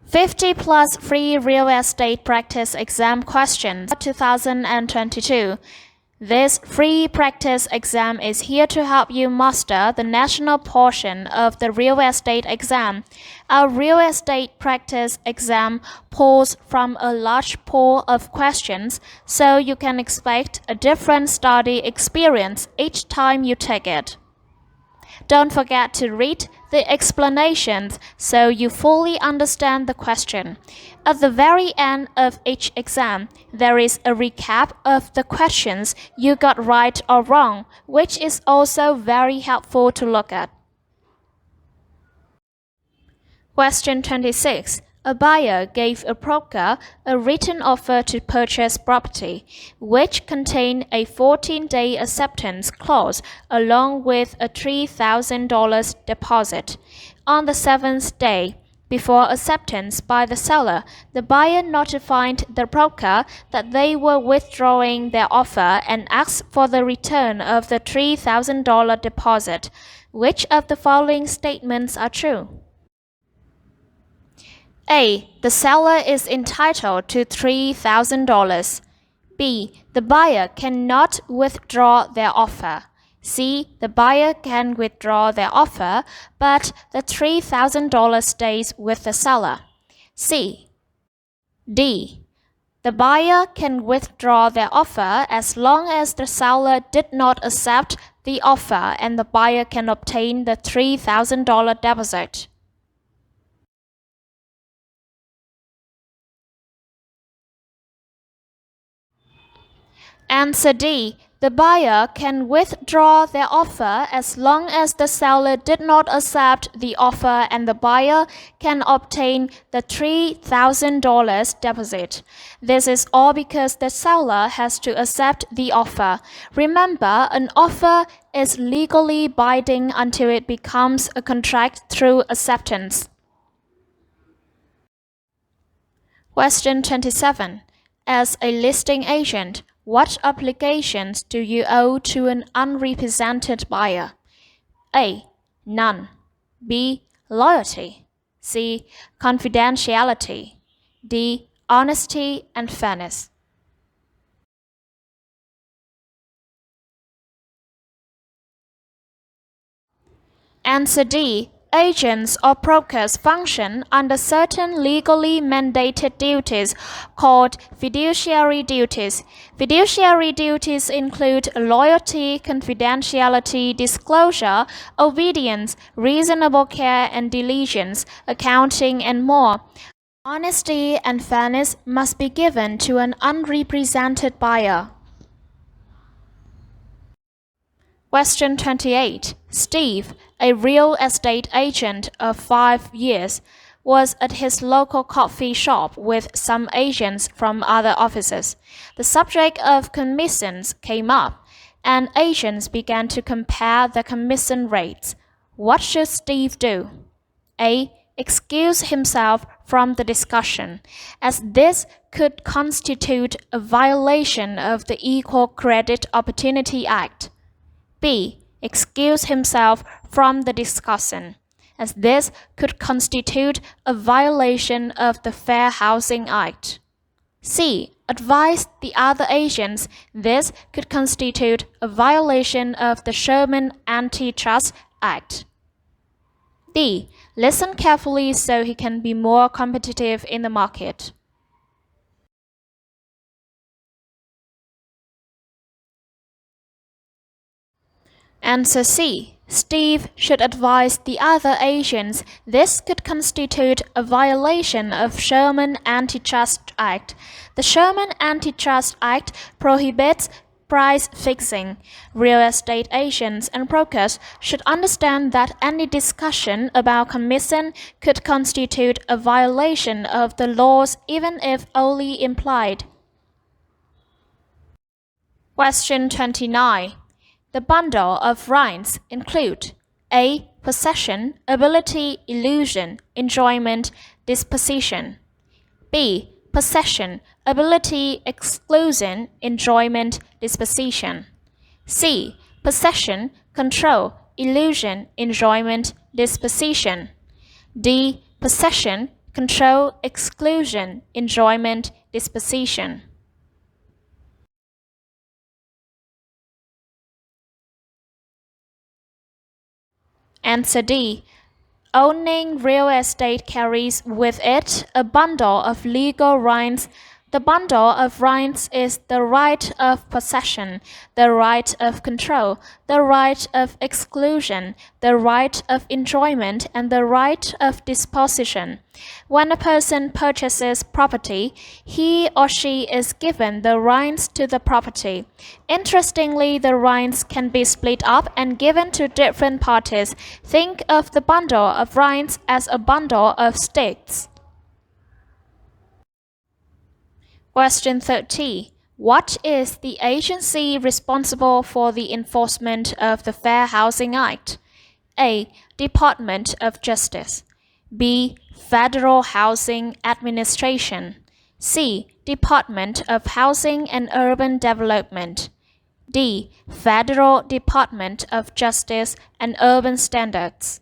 50 plus free real estate practice exam questions 2022. This free practice exam is here to help you master the national portion of the real estate exam. Our real estate practice exam pulls from a large pool of questions, so you can expect a different study experience each time you take it. Don't forget to read the explanations so you fully understand the question. At the very end of each exam, there is a recap of the questions you got right or wrong, which is also very helpful to look at. Question 26. A buyer gave a broker a written offer to purchase property, which contained a 14-day acceptance clause along with a $3,000 deposit. On the 7th day, before acceptance by the seller, the buyer notified the broker that they were withdrawing their offer and asked for the return of the $3,000 deposit. Which of the following statements are true? A. The seller is entitled to $3,000. B. The buyer cannot withdraw their offer. C. The buyer can withdraw their offer, but the $3,000 stays with the seller. C. D. The buyer can withdraw their offer as long as the seller did not accept the offer and the buyer can obtain the $3,000 deposit. Answer D. The buyer can withdraw their offer as long as the seller did not accept the offer and the buyer can obtain the $3,000 deposit. This is all because the seller has to accept the offer. Remember, an offer is legally binding until it becomes a contract through acceptance. Question 27. As a listing agent, what obligations do you owe to an unrepresented buyer? A. None. B. Loyalty. C. Confidentiality. D. Honesty and fairness. Answer D. Agents or brokers function under certain legally mandated duties called fiduciary duties. Fiduciary duties include loyalty, confidentiality, disclosure, obedience, reasonable care and diligence, accounting, and more. Honesty and fairness must be given to an unrepresented buyer. Question 28. Steve, a real estate agent of 5 years, was at his local coffee shop with some agents from other offices. The subject of commissions came up, and agents began to compare the commission rates. What should Steve do? A. Excuse himself from the discussion, as this could constitute a violation of the Equal Credit Opportunity Act. B. Excuse himself from the discussion, as this could constitute a violation of the Fair Housing Act. C. Advise the other agents this could constitute a violation of the Sherman Antitrust Act. D. Listen carefully so he can be more competitive in the market. Answer C. Steve should advise the other agents this could constitute a violation of Sherman Antitrust Act. The Sherman Antitrust Act prohibits price fixing. Real estate agents and brokers should understand that any discussion about commission could constitute a violation of the laws even if only implied. Question 29. The bundle of rights include A. Possession, ability, illusion, enjoyment, disposition. B. Possession, ability, exclusion, enjoyment, disposition. C. Possession, control, illusion, enjoyment, disposition. D. Possession, control, exclusion, enjoyment, disposition. Answer D. Owning real estate carries with it a bundle of legal rights. The bundle of rights is the right of possession, the right of control, the right of exclusion, the right of enjoyment, and the right of disposition. When a person purchases property, he or she is given the rights to the property. Interestingly, the rights can be split up and given to different parties. Think of the bundle of rights as a bundle of sticks. Question 30. What is the agency responsible for the enforcement of the Fair Housing Act? A. Department of Justice. B. Federal Housing Administration. C. Department of Housing and Urban Development. D. Federal Department of Justice and Urban Standards.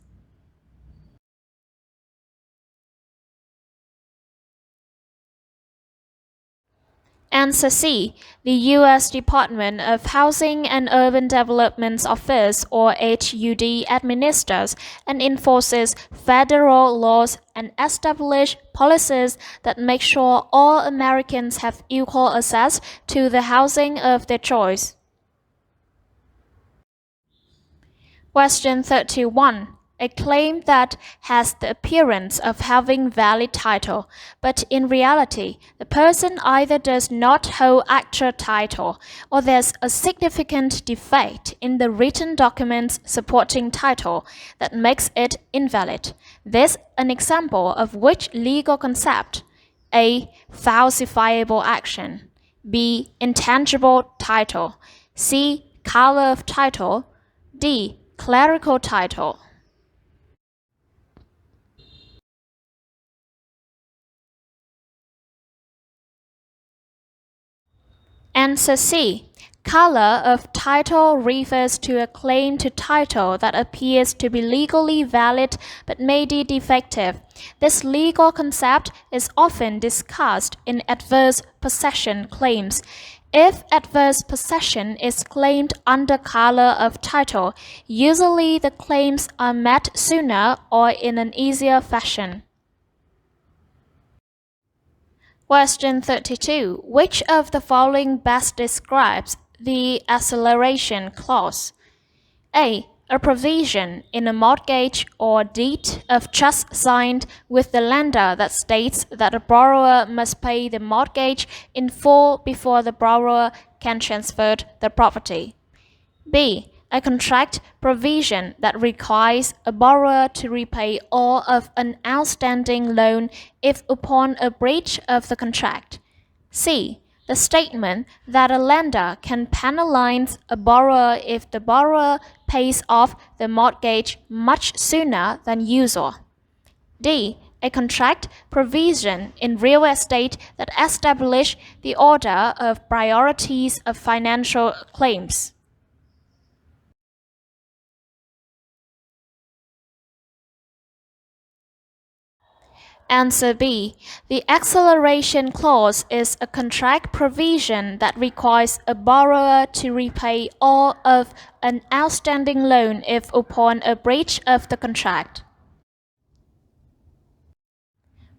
Answer C. The U.S. Department of Housing and Urban Development's Office, or HUD, administers and enforces federal laws and establishes policies that make sure all Americans have equal access to the housing of their choice. Question 31. A claim that has the appearance of having valid title, but in reality, the person either does not hold actual title or there's a significant defect in the written documents supporting title that makes it invalid. This an example of which legal concept? A. Falsifiable action. B. Intangible title. C. Color of title. D. Clerical title. Answer C. Color of title refers to a claim to title that appears to be legally valid but may be defective. This legal concept is often discussed in adverse possession claims. If adverse possession is claimed under color of title, usually the claims are met sooner or in an easier fashion. Question 32. Which of the following best describes the acceleration clause? A. A provision in a mortgage or deed of trust signed with the lender that states that the borrower must pay the mortgage in full before the borrower can transfer the property. B. A contract provision that requires a borrower to repay all of an outstanding loan if upon a breach of the contract. C. The statement that a lender can penalize a borrower if the borrower pays off the mortgage much sooner than usual. D. A contract provision in real estate that establishes the order of priorities of financial claims. Answer B. The acceleration clause is a contract provision that requires a borrower to repay all of an outstanding loan if upon a breach of the contract.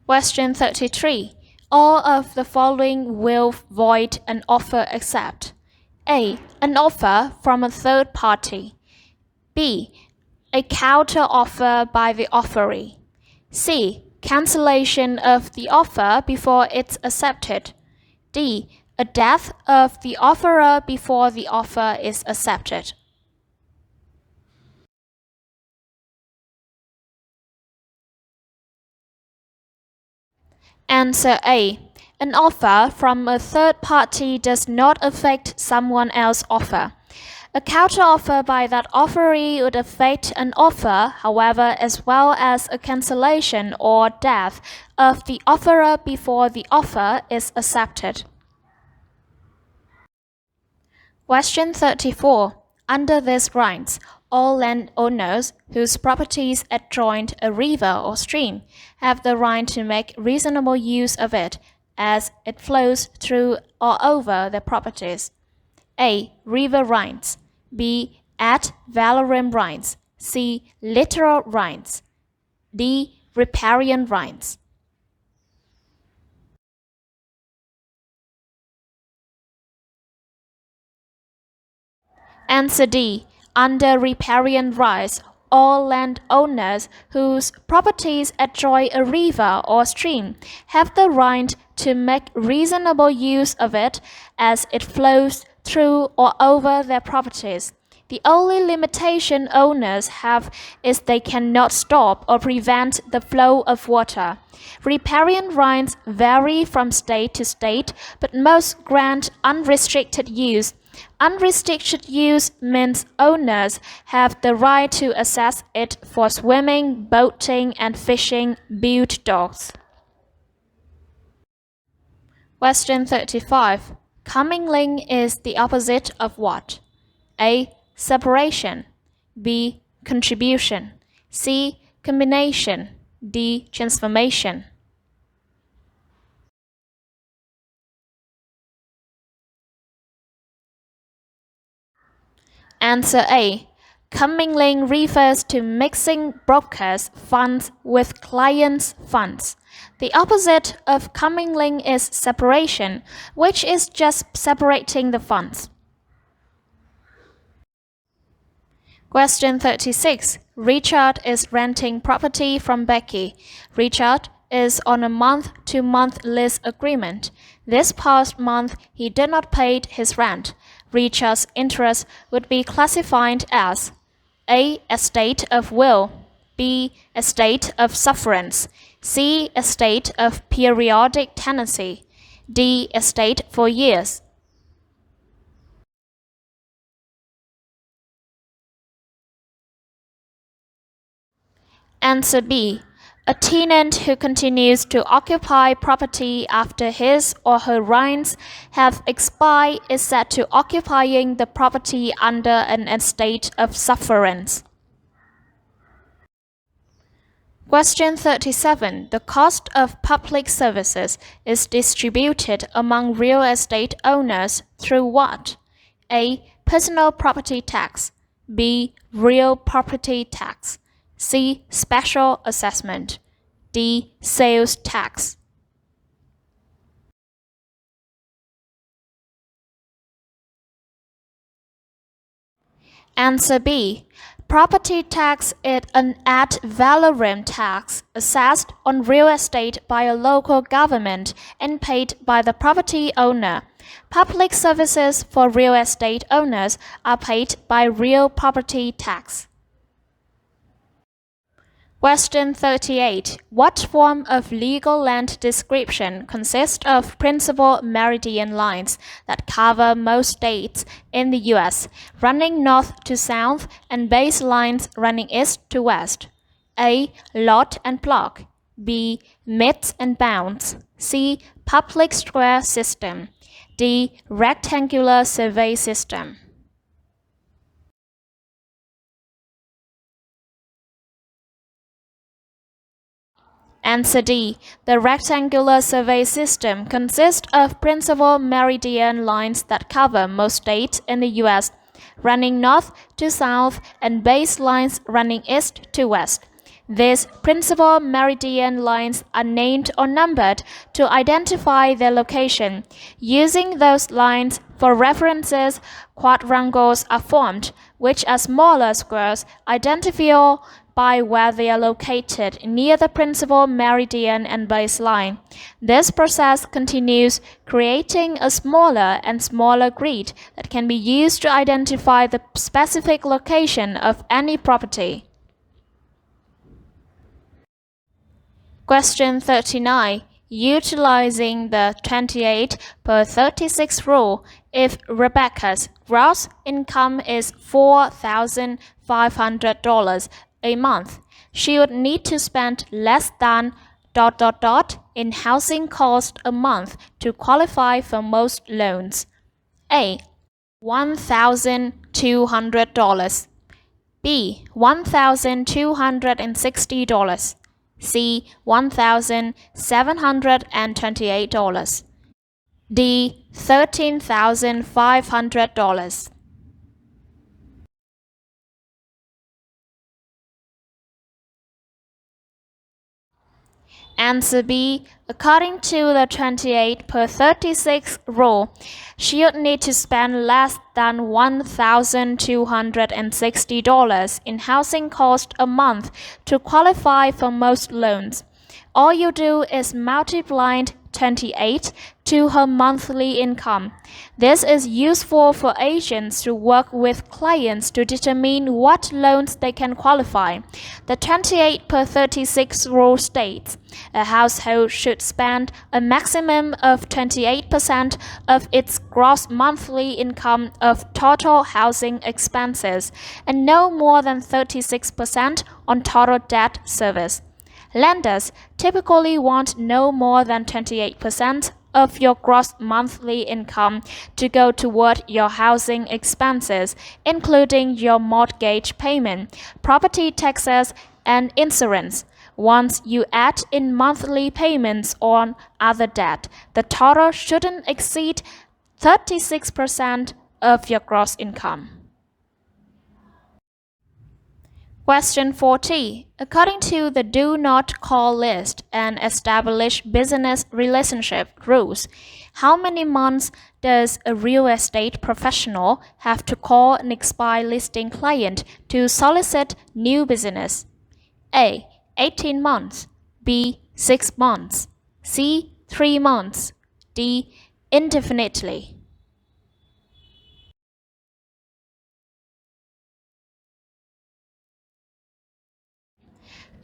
Question 33. All of the following will void an offer except A. An offer from a third party. B. A counter offer by the offeree. C. Cancellation of the offer before it's accepted. D. A death of the offerer before the offer is accepted. Answer A. An offer from a third party does not affect someone else's offer. A counteroffer by that offeree would affect an offer, however, as well as a cancellation or death of the offerer before the offer is accepted. Question 34. Under these rights, all landowners whose properties adjoin a river or stream have the right to make reasonable use of it as it flows through or over their properties. A. River rights. B. Ad valorem rights. C. Littoral rights. D. Riparian rights. Answer D. Under riparian rights, all landowners whose properties adjoin a river or stream have the right to make reasonable use of it as it flows through or over their properties. The only limitation owners have is they cannot stop or prevent the flow of water. Riparian rights vary from state to state, but most grant unrestricted use. Unrestricted use means owners have the right to access it for swimming, boating, and fishing built docks. Question 35. Commingling is the opposite of what? A. Separation. B. Contribution. C. Combination. D. Transformation. Answer A. Commingling refers to mixing brokers' funds with clients' funds. The opposite of commingling is separation, which is just separating the funds. Question 36. Richard is renting property from Becky. Richard is on a month-to-month lease agreement. This past month, he did not pay his rent. Richard's interest would be classified as A. Estate of will. B. Estate of sufferance. C. Estate of periodic tenancy. D. Estate for years. Answer B. A tenant who continues to occupy property after his or her rights have expired is set to occupying the property under an estate of sufferance. Question 37. The cost of public services is distributed among real estate owners through what? A. Personal property tax. B. Real property tax. C. Special assessment. D. Sales tax. Answer B. Property tax is an ad valorem tax assessed on real estate by a local government and paid by the property owner. Public services for real estate owners are paid by real property tax. Question 38. What form of legal land description consists of principal meridian lines that cover most states in the U.S., running north to south, and base lines running east to west? A. Lot and block. B. Metes and bounds. C. Public square system. D. Rectangular survey system. Answer D. The rectangular survey system consists of principal meridian lines that cover most states in the U.S., running north to south, and base lines running east to west. These principal meridian lines are named or numbered to identify their location. Using those lines for references, quadrangles are formed, which are smaller squares identifiable by where they are located near the principal meridian and baseline. This process continues, creating a smaller and smaller grid that can be used to identify the specific location of any property. Question 39. Utilizing the 28 per 36 rule, if Rebecca's gross income is $4,500 a month, she would need to spend less than ... in housing cost a month to qualify for most loans. A. $1,200. B. $1,260. C. $1,728. D. $13,500. Answer B. According to the 28 per 36 rule, she would need to spend less than $1,260 in housing cost a month to qualify for most loans. All you do is multiply 28 to her monthly income. This is useful for agents to work with clients to determine what loans they can qualify. The 28 per 36 rule states a household should spend a maximum of 28% of its gross monthly income of total housing expenses and no more than 36% on total debt service. Lenders typically want no more than 28% of your gross monthly income to go toward your housing expenses, including your mortgage payment, property taxes, and insurance. Once you add in monthly payments on other debt, the total shouldn't exceed 36% of your gross income. Question 40. According to the Do Not Call list and established business relationship rules, how many months does a real estate professional have to call an expired listing client to solicit new business? A. 18 months. B. 6 months. C. 3 months. D. Indefinitely.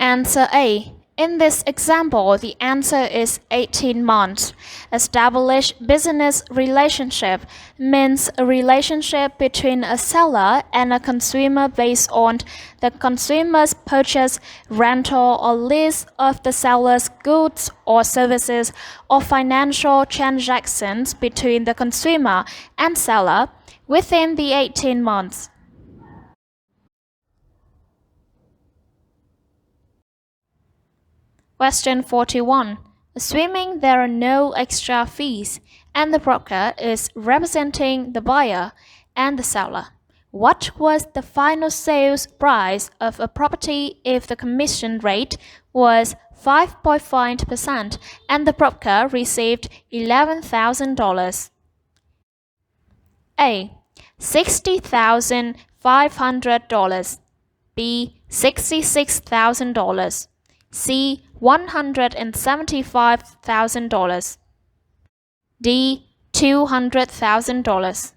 Answer A. In this example, the answer is 18 months. Established business relationship means a relationship between a seller and a consumer based on the consumer's purchase, rental, or lease of the seller's goods or services or financial transactions between the consumer and seller within the 18 months. Question 41. Assuming there are no extra fees and the broker is representing the buyer and the seller, what was the final sales price of a property if the commission rate was 5.5% and the broker received $11,000? A. $60,500. B. $66,000. C. $175,000. D. $200,000.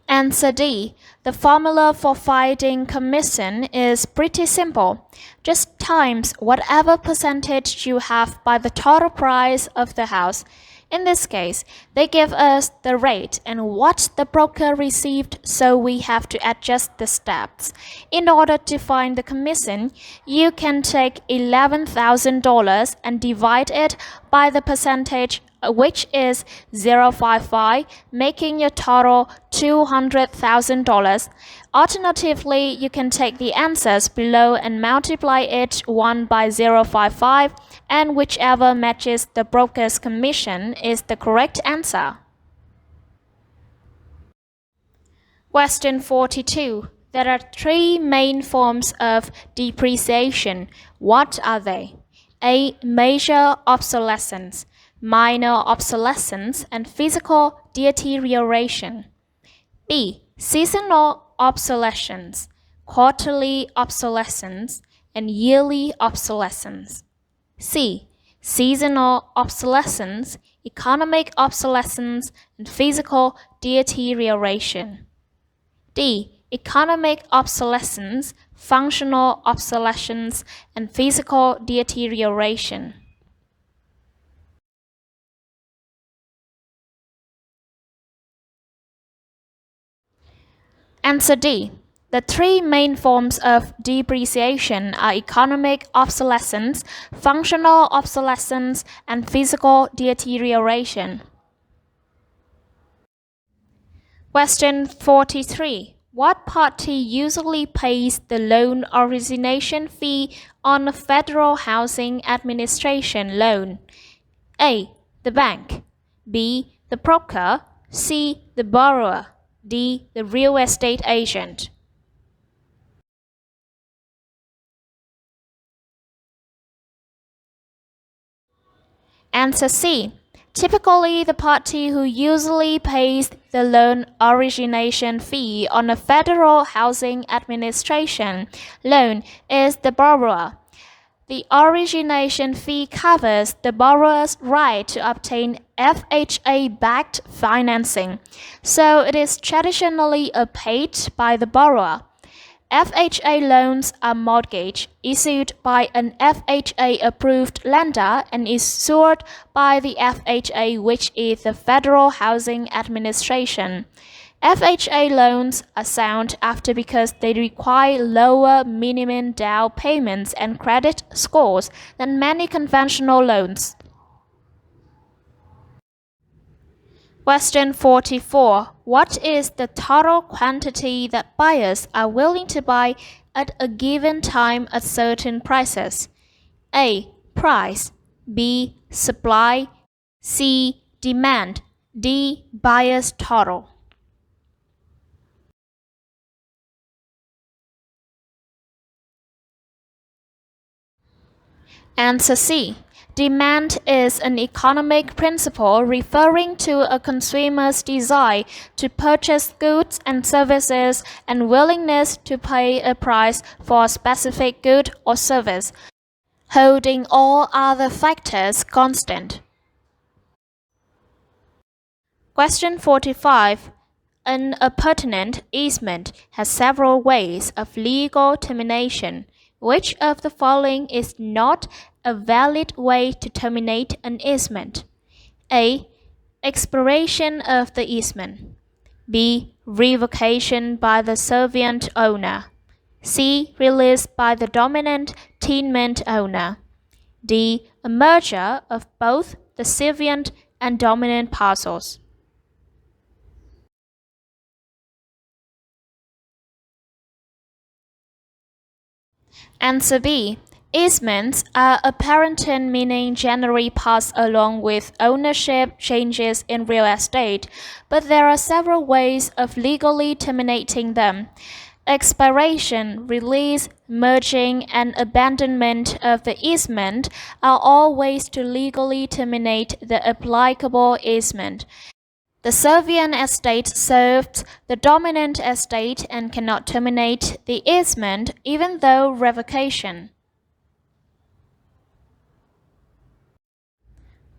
Answer D. The formula for finding commission is pretty simple. Just times whatever percentage you have by the total price of the house. In this case, they give us the rate and what the broker received, so we have to adjust the steps. In order to find the commission, you can take $11,000 and divide it by the percentage, which is 0.55, making your total $200,000. Alternatively, you can take the answers below and multiply each one by 0.55, and whichever matches the broker's commission is the correct answer. Question 42. There are three main forms of depreciation. What are they? A. Major obsolescence, minor obsolescence, and physical deterioration. B. Seasonal obsolescence, quarterly obsolescence, and yearly obsolescence. C. Seasonal obsolescence, economic obsolescence, and physical deterioration. D. Economic obsolescence, functional obsolescence, and physical deterioration. Answer D. The three main forms of depreciation are economic obsolescence, functional obsolescence, and physical deterioration. Question 43. What party usually pays the loan origination fee on a federal housing administration loan? A. The bank. B. The broker. C. The borrower. D. The real estate agent. Answer C. Typically, the party who usually pays the loan origination fee on a federal housing administration loan is the borrower. The origination fee covers the borrower's right to obtain FHA-backed financing, so it is traditionally paid by the borrower. FHA loans are mortgage issued by an FHA-approved lender and issued by the FHA, which is the Federal Housing Administration. FHA loans are sought after because they require lower minimum down payments and credit scores than many conventional loans. Question 44. What is the total quantity that buyers are willing to buy at a given time at certain prices? A. Price. B. Supply. C. Demand. D. Buyer's total. Answer C. Demand is an economic principle referring to a consumer's desire to purchase goods and services and willingness to pay a price for a specific good or service, holding all other factors constant. Question 45. An appurtenant easement has several ways of legal termination. Which of the following is not a valid way to terminate an easement? A. Expiration of the easement. B. Revocation by the servient owner. C. Release by the dominant tenement owner. D. A merger of both the servient and dominant parcels. Answer B. Easements are appurtenant, meaning generally pass along with ownership changes in real estate, but there are several ways of legally terminating them. Expiration, release, merging, and abandonment of the easement are all ways to legally terminate the applicable easement. The servient estate serves the dominant estate and cannot terminate the easement even though revocation.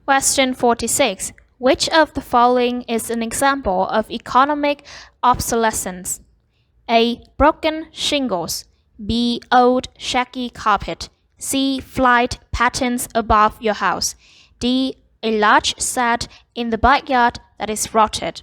Question 46. Which of the following is an example of economic obsolescence? A. Broken shingles. B. Old shaggy carpet. C. Flight patterns above your house. D. A large set in the backyard that is rotted.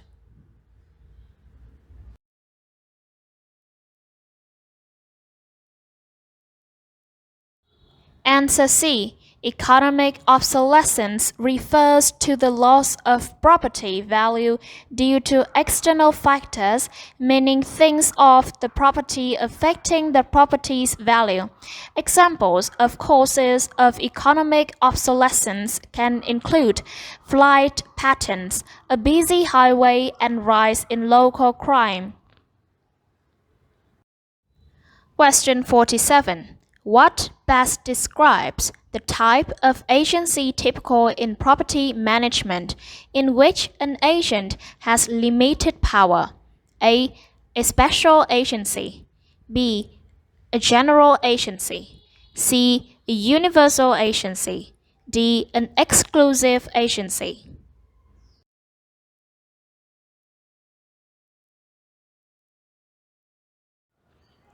Answer C. Economic obsolescence refers to the loss of property value due to external factors, meaning things of the property affecting the property's value. Examples of causes of economic obsolescence can include flight patterns, a busy highway, and rise in local crime. Question 47. What best describes the type of agency typical in property management in which an agent has limited power? A. A special agency. B. A general agency. C. A universal agency. D. An exclusive agency.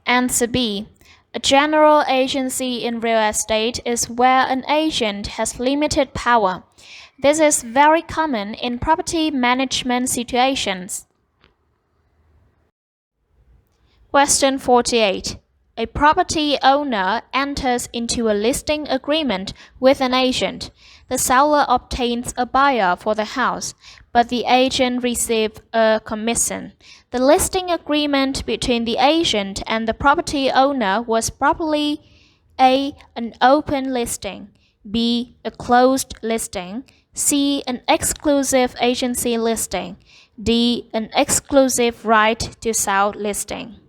Answer B. A general agency in real estate is where an agent has limited power. This is very common in property management situations. Question 48. A property owner enters into a listing agreement with an agent. The seller obtains a buyer for the house, but the agent receives a commission. The listing agreement between the agent and the property owner was probably A. An open listing, B. A closed listing, C. An exclusive agency listing, D. An exclusive right to sell listing.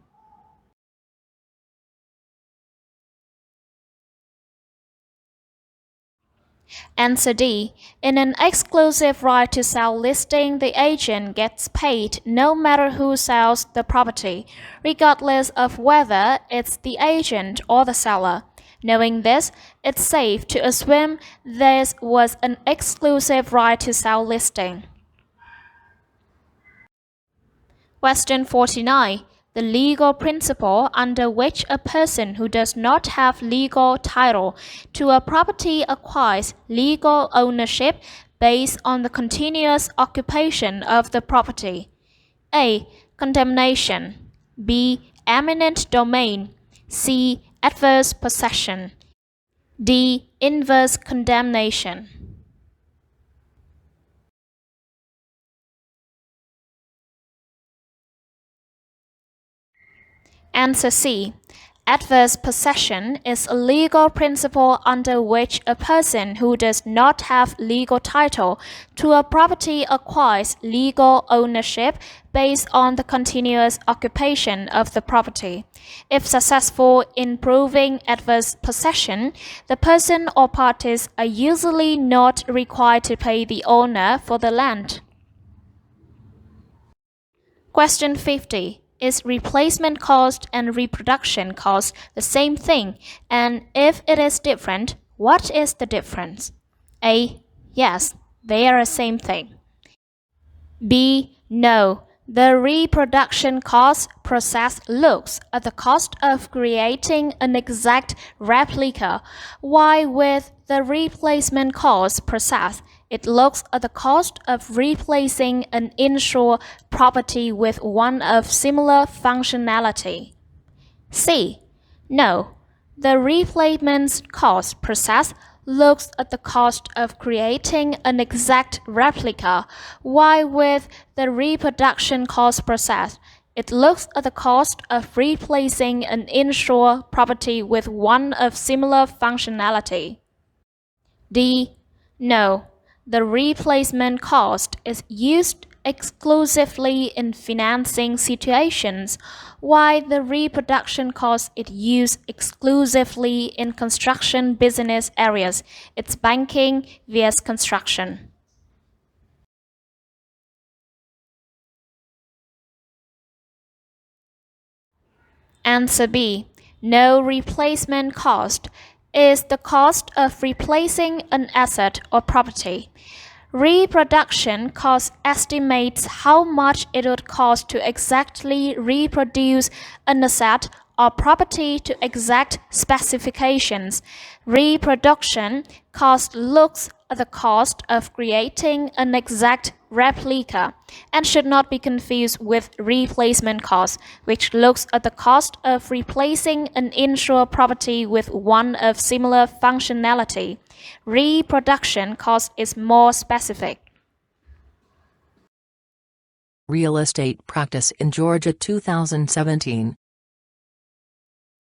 Answer D. In an exclusive right to sell listing, the agent gets paid no matter who sells the property, regardless of whether it's the agent or the seller. Knowing this, it's safe to assume this was an exclusive right to sell listing. Question 49. The legal principle under which a person who does not have legal title to a property acquires legal ownership based on the continuous occupation of the property. A. Condemnation. B. Eminent domain. C. Adverse possession. D. Inverse condemnation. Answer C. Adverse possession is a legal principle under which a person who does not have legal title to a property acquires legal ownership based on the continuous occupation of the property. If successful in proving adverse possession, the person or parties are usually not required to pay the owner for the land. Question 50. Is replacement cost and reproduction cost the same thing? And if it is different, what is the difference? A. Yes, they are the same thing. B. No. The reproduction cost process looks at the cost of creating an exact replica, while with the replacement cost process, it looks at the cost of replacing an insured property with one of similar functionality. C. No. The replacement cost process looks at the cost of creating an exact replica, while with the reproduction cost process, it looks at the cost of replacing an insured property with one of similar functionality. D. No. The replacement cost is used exclusively in financing situations, while the reproduction cost is used exclusively in construction business areas. It's banking vs construction. Answer B. No replacement cost is the cost of replacing an asset or property. Reproduction cost estimates how much it would cost to exactly reproduce an asset or property to exact specifications. Reproduction cost looks at the cost of creating an exact replica and should not be confused with replacement cost, which looks at the cost of replacing an insured property with one of similar functionality. Reproduction cost is more specific. Real estate practice in Georgia 2017.